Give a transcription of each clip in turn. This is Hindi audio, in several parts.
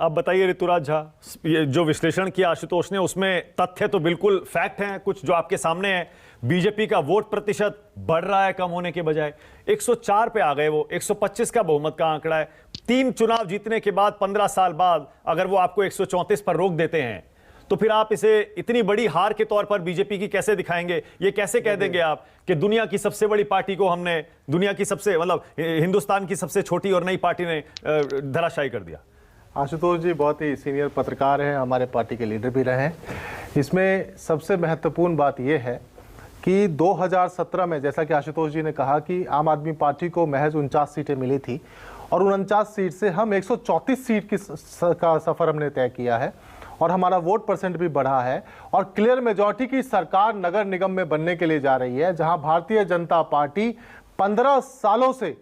आप बताइए ऋतुराज झा, ये जो विश्लेषण किया आशुतोष ने उसमें तथ्य तो बिल्कुल फैक्ट हैं, कुछ जो आपके सामने है। बीजेपी का वोट प्रतिशत बढ़ रहा है कम होने के बजाय, 104 पे आ गए वो, 125 का बहुमत का आंकड़ा है। 3 चुनाव जीतने के बाद 15 साल बाद अगर वो आपको 134 पर रोक देते हैं तो फिर आप इसे इतनी बड़ी हार के तौर पर बीजेपी की कैसे दिखाएंगे? ये कैसे कह देंगे आप कि दुनिया की सबसे बड़ी पार्टी को हमने, दुनिया की सबसे मतलब हिंदुस्तान की सबसे छोटी और नई पार्टी ने धराशायी कर दिया? आशुतोष जी बहुत ही सीनियर पत्रकार हैं, हमारे पार्टी के लीडर भी रहे हैं। इसमें सबसे महत्वपूर्ण बात यह है कि 2017 में जैसा कि आशुतोष जी ने कहा कि आम आदमी पार्टी को महज 49 सीटें मिली थी और 49 सीट से हम 134 सीट का सफर हमने तय किया है और हमारा वोट परसेंट भी बढ़ा है और क्लियर मेजॉरिटी की सरकार नगर निगम में बनने के लिए जा रही है, जहां भारतीय जनता पार्टी 15 सालों से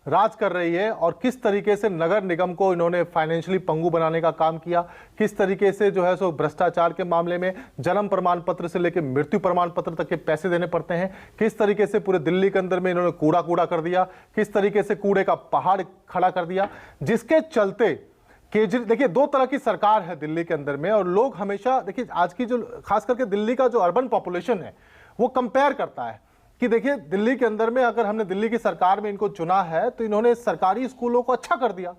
राज कर रही है। और किस तरीके से नगर निगम को इन्होंने फाइनेंशियली पंगु बनाने का काम किया, किस तरीके से जो है सो भ्रष्टाचार के मामले में जन्म प्रमाण पत्र से लेकर मृत्यु प्रमाण पत्र तक के पैसे देने पड़ते हैं, किस तरीके से पूरे दिल्ली के अंदर में इन्होंने कूड़ा कर दिया, किस तरीके से कूड़े का पहाड़ खड़ा कर दिया, जिसके चलते देखिए 2 तरह की सरकार है दिल्ली के अंदर में। और लोग हमेशा देखिए आज की जो खास करके दिल्ली का जो अर्बन पॉपुलेशन है वो कंपेयर करता है कि देखिए दिल्ली के अंदर में अगर हमने दिल्ली की सरकार में इनको चुना है तो इन्होंने सरकारी स्कूलों को अच्छा कर दिया।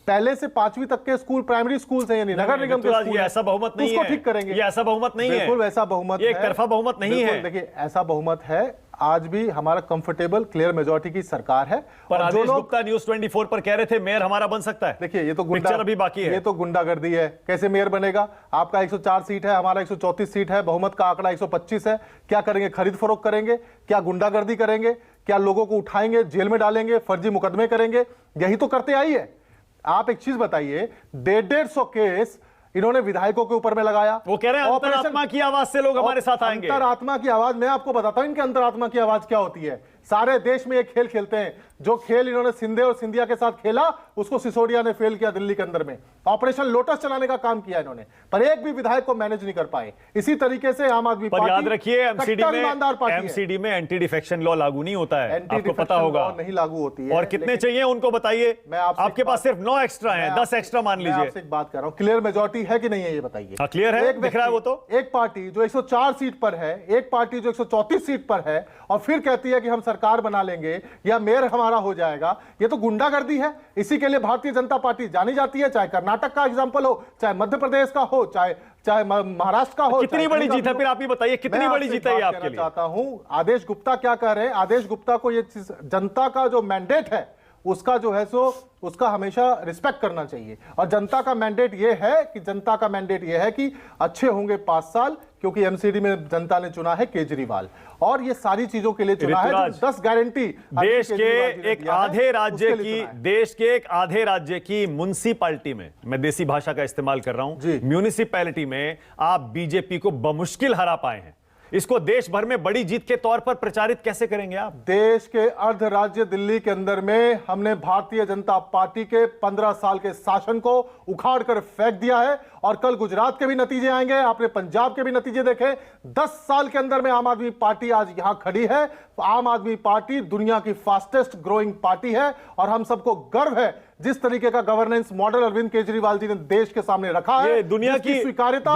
पहले से 5वीं तक के स्कूल प्राइमरी स्कूल हैं, यानी नगर निगम के स्कूल, ऐसा बहुमत नहीं है, ठीक करेंगे। ये ऐसा बहुमत नहीं है, बिल्कुल वैसा बहुमत है, एक तरफा बहुमत नहीं है। देखिए ऐसा बहुमत है, आज भी हमारा कंफर्टेबल क्लियर मेजॉरिटी की सरकार है। पर आदेश गुप्ता न्यूज़ 24 पर कह रहे थे मेयर हमारा बन सकता है। देखिए ये तो अभी बाकी है, ये तो गुंडागर्दी है। कैसे मेयर बनेगा? आपका 104 सीट है, हमारा 134 सीट है, बहुमत का आंकड़ा 125 है। क्या करेंगे? खरीद फरोख्त करेंगे? क्या गुंडागर्दी करेंगे? क्या लोगों को उठाएंगे, जेल में डालेंगे, फर्जी मुकदमे करेंगे? यही तो करते आई है। आप एक चीज बताइए, 150 केस इन्होंने विधायकों के ऊपर में लगाया। वो कह रहे हैं अंतरात्मा की आवाज से लोग हमारे साथ आएंगे। अंतरात्मा की आवाज, मैं आपको बताता हूं इनके अंतरात्मा की आवाज क्या होती है। सारे देश में एक खेल खेलते हैं, जो खेल इन्होंने सिंधे और सिंधिया के साथ खेला उसको सिसोदिया ने फेल किया दिल्ली के अंदर में। ऑपरेशन लोटस चलाने का काम किया इन्होंने, पर एक भी विधायक को मैनेज नहीं कर पाए। इसी तरीके से आम आदमी पार्टी, याद रखिए एमसीडी में एंटी डिफेक्शन लॉ लागू नहीं होता है, आपको पता होगा। नहीं लागू होती है। और कितने चाहिए उनको बताइए? आपके पास सिर्फ 9 एक्स्ट्रा हैं, 10 एक्स्ट्रा मान लीजिए। आपसे एक बात कर रहा हूं, क्लियर मेजॉरिटी है कि नहीं है ये बताइए। क्लियर है, दिख रहा है वो तो। एक पार्टी जो 104 सीट पर है, एक पार्टी जो 134 सीट पर है और फिर कहती है कि हम सरकार बना लेंगे या मेयर हमारा हो जाएगा। ये तो गुंडागर्दी है। इसी के लिए भारतीय जनता पार्टी जानी जाती है, चाहे कर्नाटक का एग्जांपल हो, चाहे मध्य प्रदेश का हो, चाहे महाराष्ट्र का हो। कितनी बड़ी जीत है फिर आप ही बताइए, कितनी बड़ी जीत है ये आपके लिए? चाहता हूं आदेश गुप्ता क्या कह रहे हैं। आदेश गुप्ता को ये जनता का जो मैंडेट है उसका जो है सो उसका हमेशा रिस्पेक्ट करना चाहिए। और जनता का मैंडेट ये है कि अच्छे होंगे 5 साल, क्योंकि एमसीडी में जनता ने चुना है केजरीवाल और ये सारी चीजों के लिए चुना है। 10 गारंटी देश के एक आधे राज्य की म्युनिसिपैलिटी में, मैं देसी भाषा का इस्तेमाल कर रहा हूं, म्युनिसिपैलिटी में आप बीजेपी को बमुश्किल हरा पाए हैं। इसको देश भर में बड़ी जीत के तौर पर प्रचारित कैसे करेंगे आप? देश के अर्ध राज्य दिल्ली के अंदर में हमने भारतीय जनता पार्टी के 15 साल के शासन को उखाड़ कर फेंक दिया है और कल गुजरात के भी नतीजे आएंगे, आपने पंजाब के भी नतीजे देखे। 10 साल के अंदर में आम आदमी पार्टी आज यहां खड़ी है। आम आदमी पार्टी दुनिया की फास्टेस्ट ग्रोइंग पार्टी है और हम सबको गर्व है जिस तरीके का गवर्नेंस मॉडल अरविंद केजरीवाल जी ने देश के सामने रखा है। दुनिया की स्वीकार्यता,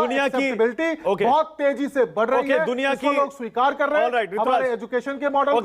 बहुत तेजी से बढ़ रही है। दुनिया की लोग स्वीकार कर रहे हैं। हमारे एजुकेशन के मॉडल को,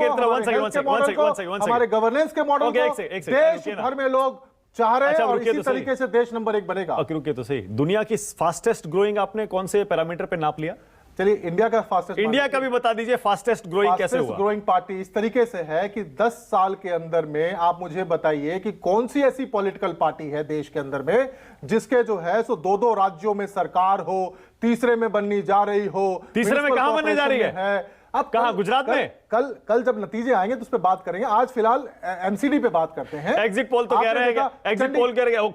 हमारे गवर्नेंस के मॉडल को देश भर में लोग चाह रहे हैं और इसी तरीके से देश नंबर 1 बनेगा। रुकिए तो सही, दुनिया की फास्टेस्ट ग्रोइंग आपने कौन से पैरामीटर पे नाप लिया? चलिए इंडिया का भी बता दीजिए, फास्टेस्ट ग्रोइंग कैसे हुआ? ग्रोइंग पार्टी इस तरीके से है कि 10 साल के अंदर में आप मुझे बताइए कि कौन सी ऐसी पॉलिटिकल पार्टी है देश के अंदर में जिसके जो है सो 2-2 राज्यों में सरकार हो, तीसरे में बननी जा रही हो। तीसरे में कहां बनने जा रही है? अब कहां? गुजरात में? कल जब नतीजे आएंगे तो उस पर बात करेंगे। आज फिलहाल एमसीडी पे बात करते हैं। एग्जिट पोल तो कह रहे हैं, एग्जिट पोल कह रहे हैं,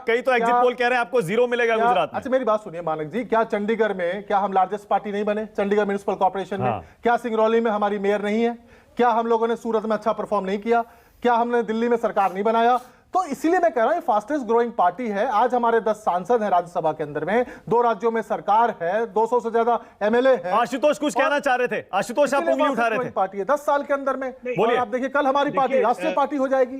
कई तो एग्जिट पोल कह रहे हैं आपको 0 मिलेगा गुजरात में। अच्छा मेरी बात सुनिए मानक जी, क्या चंडीगढ़ में क्या हम लार्जेस्ट पार्टी नहीं बने? चंडीगढ़ म्युनिसिपल कॉर्पोरेशन में क्या सिंगरौली में हमारी मेयर नहीं है? क्या हम लोगों ने सूरत में अच्छा परफॉर्म नहीं किया? क्या हमने दिल्ली में सरकार नहीं बनाया? तो इसीलिए मैं कह रहा हूं फास्टेस्ट ग्रोइंग पार्टी है। आज हमारे 10 सांसद हैं राज्यसभा के अंदर में, 2 राज्यों में सरकार है, 200 से ज्यादा एमएलए है। आशुतोष कुछ कहना चाह रहे थे, आशुतोष आप उंगली उठा रहे थे। पार्टी है 10 साल के अंदर में, बोलिए। आप देखिए कल हमारी पार्टी राष्ट्रीय पार्टी हो जाएगी।